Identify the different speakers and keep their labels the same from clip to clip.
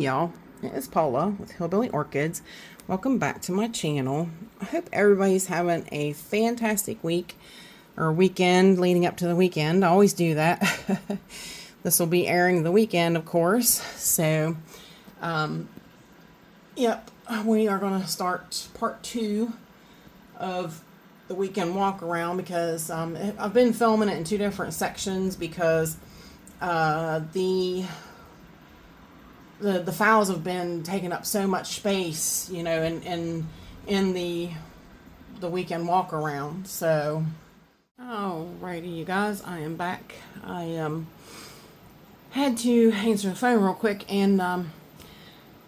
Speaker 1: y'all, it's Paula with Hillbilly Orchids. Welcome back to my channel. I hope everybody's having a fantastic week or weekend leading up to the weekend. I always do that. This will be airing the weekend, of course. So, yep, we are going to start part 2 of the weekend walk around because I've been filming it in 2 different sections because the files have been taking up so much space, you know, in the weekend walk around. So, alrighty, you guys, I am back. I had to answer the phone real quick, and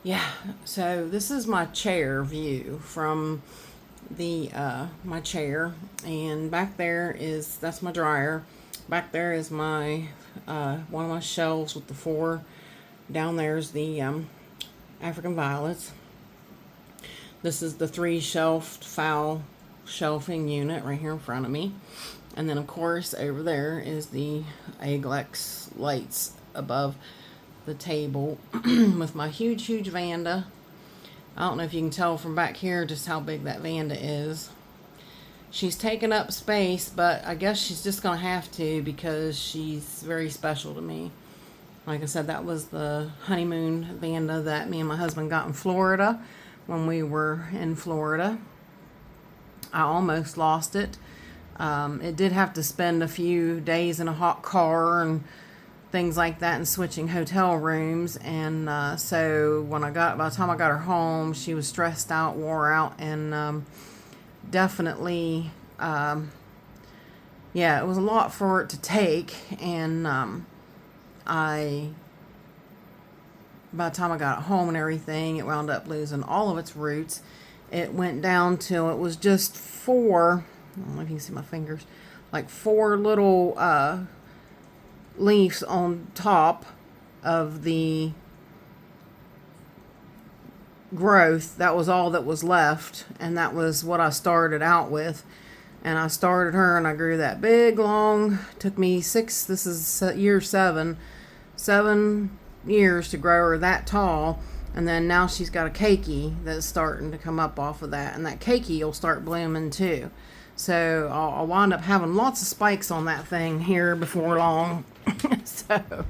Speaker 1: yeah. So this is my chair view from the my chair, and back there that's my dryer. Back there is my one of my shelves with the 4. Down there's the African violets. This is the 3 shelved foul shelving unit right here in front of me. And then of course over there is the Aglex lights above the table with my huge Vanda. I don't know if you can tell from back here just how big that Vanda is. She's taking up space, but I guess she's just gonna have to because she's very special to me. Like I said, that was the honeymoon Vanda that me and my husband got in Florida when we were in Florida. I almost lost it. It did have to spend a few days in a hot car and things like that and switching hotel rooms. And so by the time I got her home, she was stressed out, wore out, and definitely, yeah, it was a lot for it to take. And by the time I got it home and everything, it wound up losing all of its roots. It went down till it was just 4, I don't know if you can see my fingers, like 4 little leaves on top of the growth. That was all that was left, and that was what I started out with. And I started her and I grew that big long, took me 6, this is year 7 years to grow her that tall. And then now she's got a keiki that's starting to come up off of that, and that keiki will start blooming too. So I'll wind up having lots of spikes on that thing here before long. So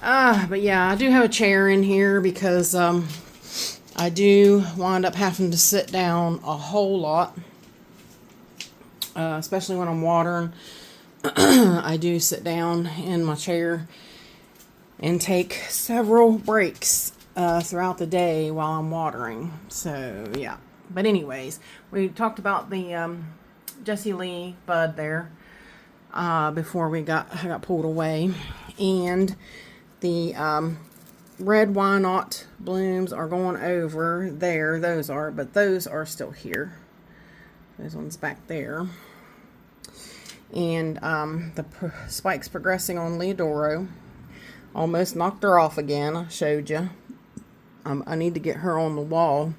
Speaker 1: but yeah, I do have a chair in here because I do wind up having to sit down a whole lot, especially when I'm watering. I do sit down in my chair and take several breaks throughout the day while I'm watering. So yeah, but anyways, we talked about the Jessie Lee bud there before I got pulled away, and the red Why Not blooms are going over there. Those are, but those are still here. Those ones back there. And the spikes progressing on Leodoro. Almost knocked her off again. I showed you. I need to get her on the wall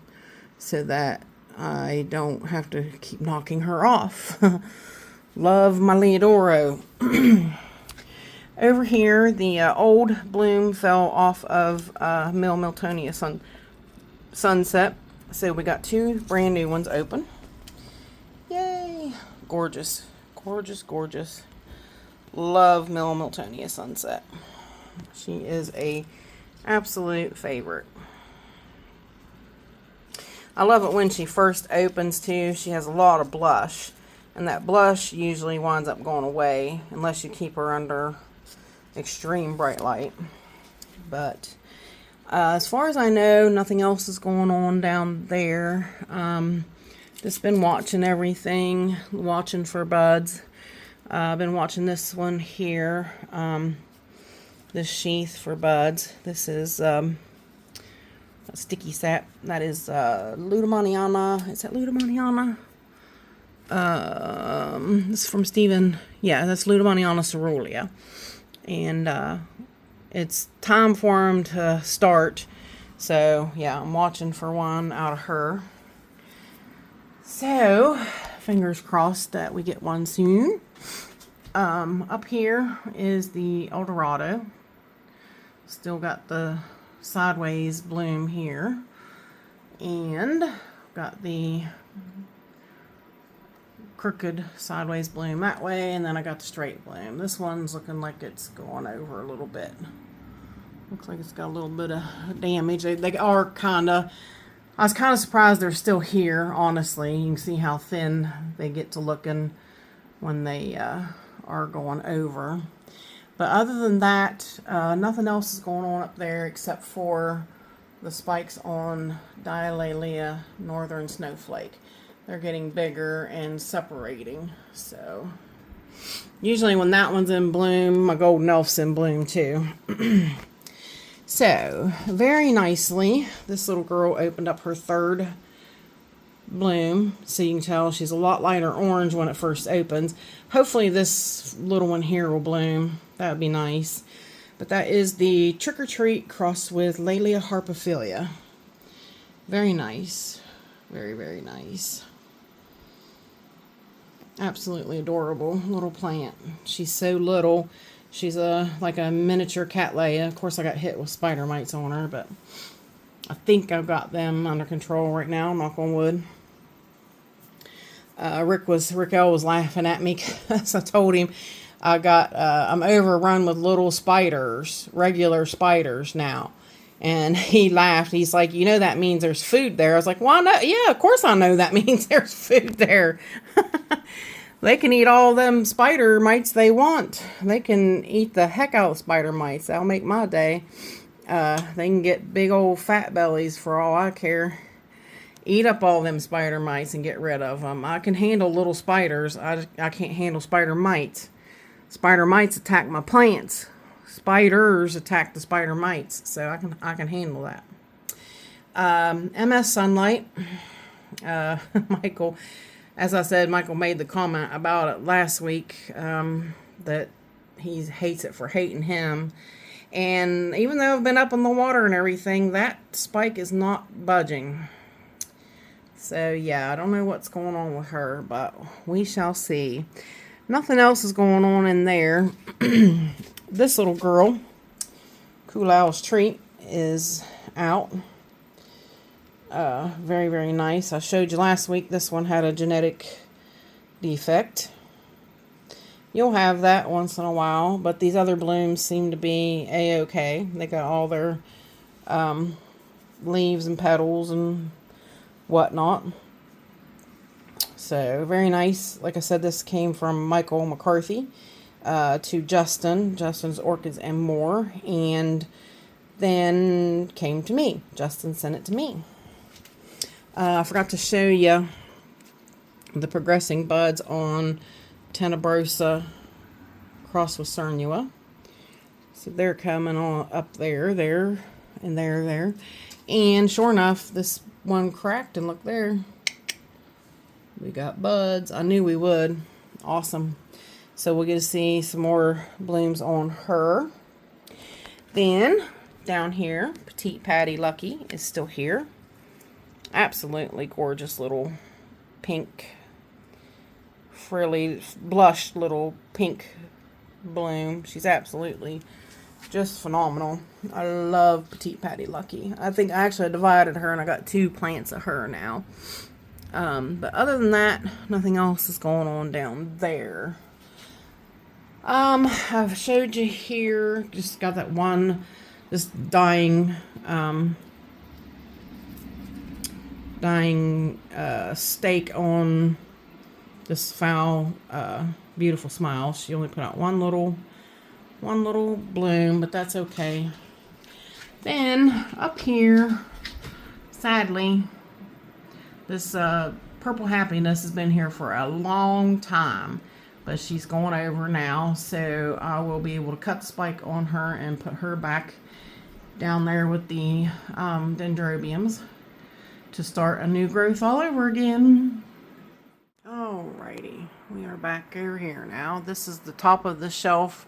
Speaker 1: so that I don't have to keep knocking her off. Love my Leodoro. Over here, the old bloom fell off of Miltonia Sunset. So we got 2 brand new ones open. Yay! Gorgeous. Gorgeous. Love Miltonia Sunset. She is a absolute favorite. I love it when she first opens too. She has a lot of blush, and that blush usually winds up going away unless you keep her under extreme bright light. But as far as I know, nothing else is going on down there. Just been watching everything, watching for buds. I've been watching this one here, this sheath for buds. This is sticky sap. That is Ludomaniana. Is that Ludomaniana? This is from Stephen. Yeah, that's Ludomaniana cerulean. And it's time for them to start. So, yeah, I'm watching for one out of her. So, fingers crossed that we get one soon. Up here is the Eldorado. Still got the sideways bloom here. And got the crooked sideways bloom that way, and then I got the straight bloom. This one's looking like it's going over a little bit. Looks like it's got a little bit of damage. They are kind of, I was kind of surprised they're still here, honestly. You can see how thin they get to looking when they are going over. But other than that, nothing else is going on up there except for the spikes on Dilalia Northern Snowflake. They're getting bigger and separating. So usually when that one's in bloom, my golden elf's in bloom too. So very nicely, this little girl opened up her third bloom. So you can tell she's a lot lighter orange when it first opens. Hopefully this little one here will bloom. That would be nice. But that is the Trick or Treat crossed with Laelia harpophilia. Very nice. Very, very nice. Absolutely adorable little plant. She's so little. She's like a miniature Cattleya. Of course, I got hit with spider mites on her, but I think I've got them under control right now, knock on wood. Rick L was laughing at me because I told him I'm overrun with little spiders, regular spiders now. And he laughed. He's like, you know, that means there's food there. I was like, well, no, yeah, of course I know that means there's food there. They can eat all them spider mites they want. They can eat the heck out of spider mites. That'll make my day. They can get big old fat bellies for all I care. Eat up all them spider mites and get rid of them. I can handle little spiders. I can't handle spider mites. Spider mites attack my plants. Spiders attack the spider mites. So I can handle that. MS Sunlight. Michael, as I said, Michael made the comment about it last week, that he hates it for hating him. And even though I've been up in the water and everything, that spike is not budging. So yeah, I don't know what's going on with her, but we shall see. Nothing else is going on in there. This little girl, Cool Owl's Treat, is out. Very, very nice. I showed you last week this one had a genetic defect. You'll have that once in a while, but these other blooms seem to be a-okay. They got all their leaves and petals and whatnot. So very nice. Like I said, this came from Michael McCarthy to Justin's Orchids and More, and then came to me. Justin sent it to me. I forgot to show you the progressing buds on Tenebrosa crossed with Cernua. So they're coming on up there, and there. And sure enough, this one cracked, and look there. We got buds. I knew we would. Awesome. So we'll get to see some more blooms on her. Then, down here, Petite Patty Lucky is still here. Absolutely gorgeous little pink, frilly, blushed little pink bloom. She's absolutely just phenomenal. I love Petite Patty Lucky. I think I actually divided her and I got 2 plants of her now. But other than that, nothing else is going on down there. I've showed you here, just got that one, just dying steak on this foul, beautiful smile. She only put out one little bloom, but that's okay. Then up here, sadly, this Purple Happiness has been here for a long time, but she's going over now, so I will be able to cut the spike on her and put her back down there with the dendrobiums to start a new growth all over again. Alrighty, we are back over here now. This is the top of the shelf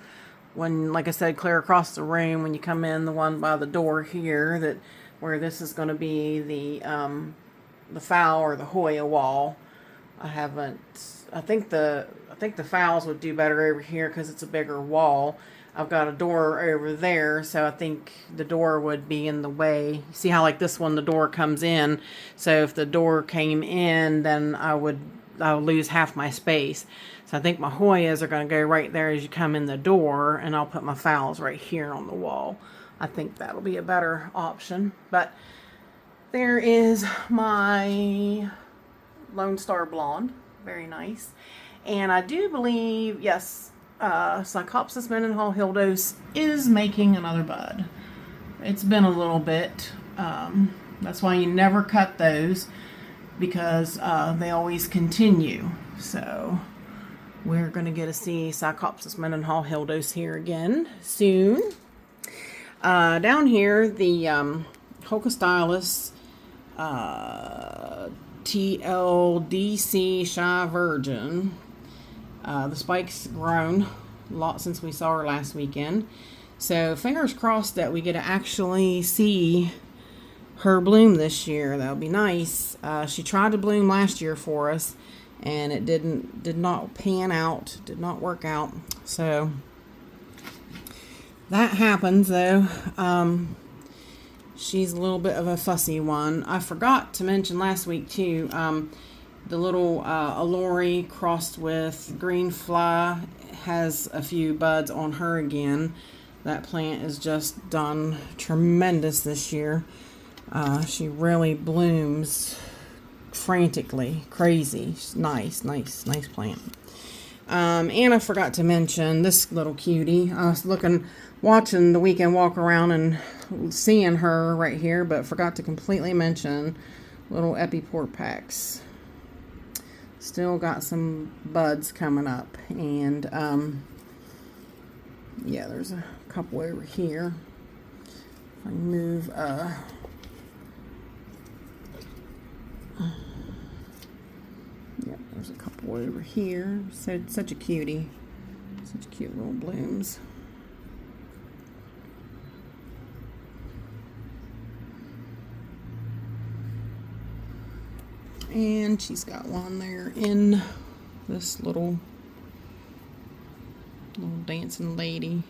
Speaker 1: when, like I said, clear across the room when you come in, the one by the door here, that where this is going to be the foul or the Hoya wall. I think the fowls would do better over here because it's a bigger wall. I've got a door over there, so I think the door would be in the way. See how like this one, the door comes in. So if the door came in, then I would lose half my space. So I think my Hoyas are going to go right there as you come in the door, and I'll put my phals right here on the wall. I think that'll be a better option. But there is my Lone Star Blonde. Very nice. And I do believe, yes, Cyclopsis Mendenhall Hildos is making another bud. It's been a little bit. That's why you never cut those, because they always continue. So we're going to get to see Cyclopsis Mendenhall Hildos here again soon. Down here, the Holcostylus TLDC Shy Virgin. The spike's grown a lot since we saw her last weekend. So fingers crossed that we get to actually see her bloom this year. That'll be nice. She tried to bloom last year for us, and it did not pan out, did not work out. So that happens though. She's a little bit of a fussy one. I forgot to mention last week too, the little Allori crossed with green fly has a few buds on her again. That plant is just done tremendous this year. She really blooms frantically, crazy. Nice plant. And I forgot to mention this little cutie. I was watching the weekend walk around and seeing her right here, but forgot to completely mention little Epiporpax. Still got some buds coming up, and yeah, there's a couple over here. If I move yep, there's a couple over here. So such a cutie, such cute little blooms. And she's got one there in this little dancing lady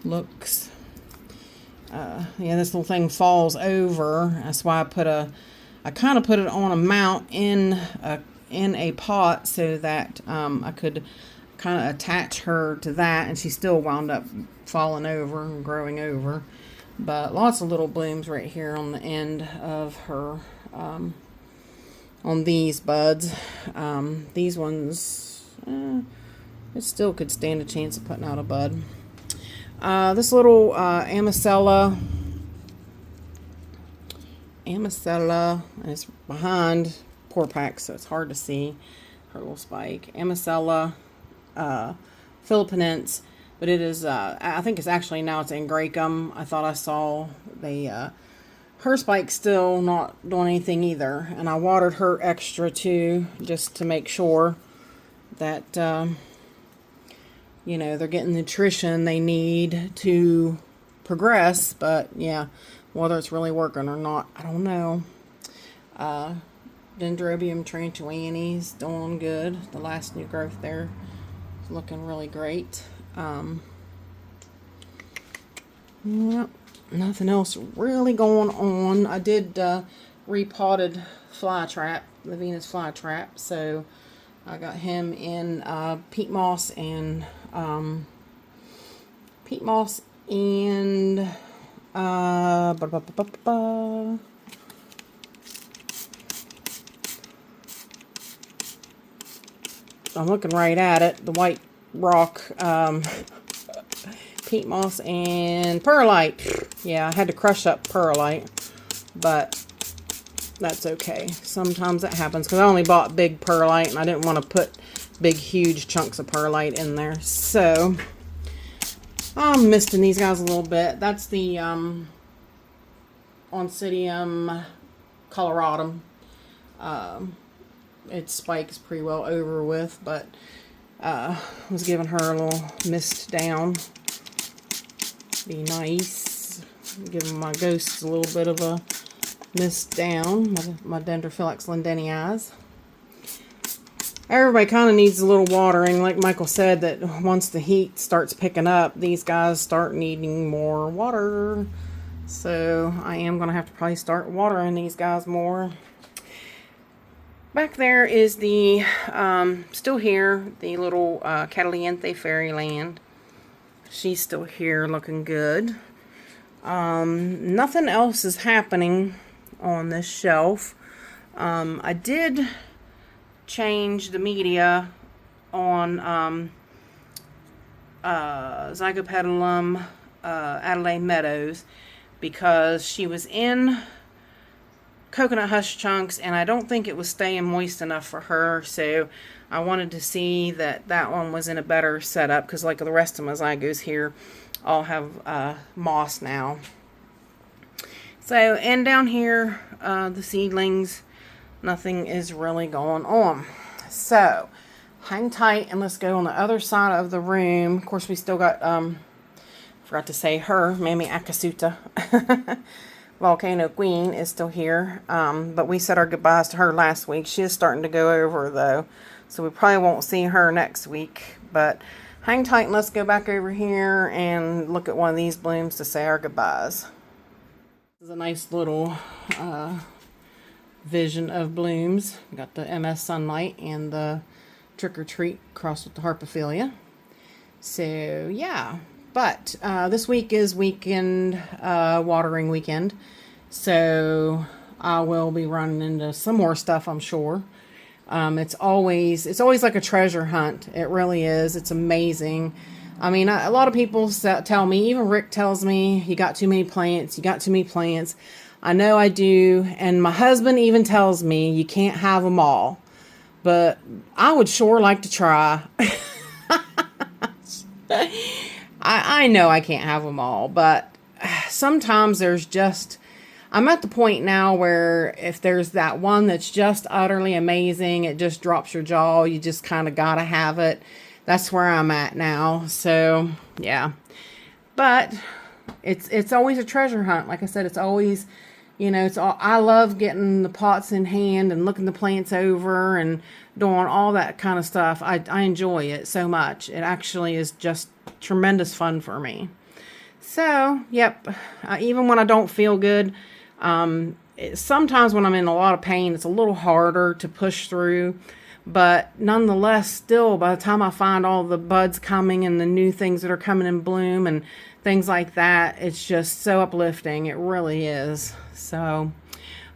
Speaker 1: looks. Yeah, this little thing falls over. That's why I kind of put it on a mount in a pot so that I could kind of attach her to that, and she still wound up falling over and growing over. But lots of little blooms right here on the end of her. On these buds. These ones, it still could stand a chance of putting out a bud. This little Amicella, and it's behind Porpax, so it's hard to see her little spike. Amicella Philippinense, but it is, I think it's actually now it's Angraecum. I thought I saw her spike's still not doing anything either. And I watered her extra too, just to make sure that, you know, they're getting the nutrition they need to progress. But yeah, whether it's really working or not, I don't know. Dendrobium trantuanis doing good. The last new growth there is looking really great. Yep. Nothing else really going on. I did repotted flytrap, the Venus flytrap, so I got him in peat moss and I'm looking right at it, the white rock, peat moss and perlite. Yeah, I had to crush up perlite, but that's okay. Sometimes that happens because I only bought big perlite and I didn't want to put big, huge chunks of perlite in there. So I'm misting these guys a little bit. That's the Oncidium coloratum. Its spike is pretty well over with, but was giving her a little mist down. Be nice. Giving my ghosts a little bit of a mist down. My Dendrophylax lindenii. everybody kind of needs a little watering. Like Michael said, that once the heat starts picking up, these guys start needing more water. So I am going to have to probably start watering these guys more. Back there is the, still here, the little Cataliente Fairyland. She's still here looking good. Nothing else is happening on this shelf. I did change the media on Zygopetalum Adelaide Meadows because she was in Coconut Hush Chunks and I don't think it was staying moist enough for her, so I wanted to see that that one was in a better setup because like the rest of my Zygos here all have moss now. So, and down here the seedlings, nothing is really going on. So hang tight and let's go on the other side of the room. Of course we still got forgot to say her Mammy Akasuta Volcano Queen is still here, but we said our goodbyes to her last week. She is starting to go over though, so we probably won't see her next week, but hang tight and let's go back over here and look at one of these blooms to say our goodbyes. This is a nice little vision of blooms. Got the MS Sunlight and the Trick or Treat crossed with the Harpophilia. So yeah, but this week is weekend watering weekend, so I will be running into some more stuff, I'm sure. It's always like a treasure hunt. It really is. It's amazing. I mean, a lot of people tell me, even Rick tells me, you got too many plants, you got too many plants. I know I do, and my husband even tells me you can't have them all, but I would sure like to try. I know I can't have them all, but sometimes there's just, I'm at the point now where if there's that one that's just utterly amazing, it just drops your jaw, you just kind of gotta have it. That's where I'm at now. So yeah, but it's always a treasure hunt. Like I said, it's always, you know, I love getting the pots in hand and looking the plants over and doing all that kind of stuff. I enjoy it so much. It actually is just tremendous fun for me. So yep, even when I don't feel good, sometimes when I'm in a lot of pain, it's a little harder to push through. But nonetheless, still, by the time I find all the buds coming and the new things that are coming in bloom and things like that, it's just so uplifting. It really is. So,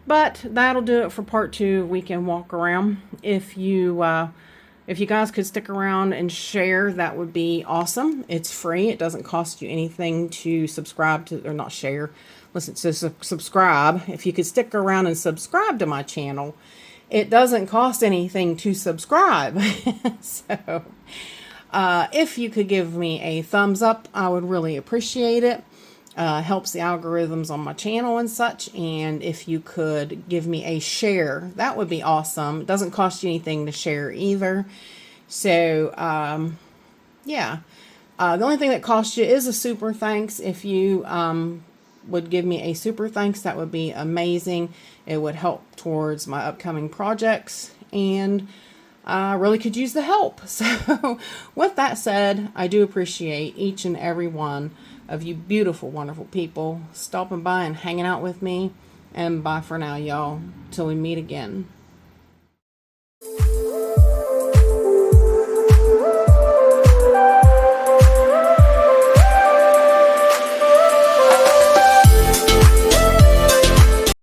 Speaker 1: but that'll do it for part 2 weekend walk around. If you guys could stick around and share, that would be awesome. It's free. It doesn't cost you anything to subscribe to, or not share. Listen, to subscribe. If you could stick around and subscribe to my channel, it doesn't cost anything to subscribe. So, if you could give me a thumbs up, I would really appreciate it. Helps the algorithms on my channel and such. And if you could give me a share, that would be awesome. It doesn't cost you anything to share either. So, yeah. The only thing that costs you is a super thanks. If you would give me a super thanks, that would be amazing. It would help towards my upcoming projects, and I really could use the help. So with that said, I do appreciate each and every one of you beautiful, wonderful people stopping by and hanging out with me. And bye for now, y'all, till we meet again.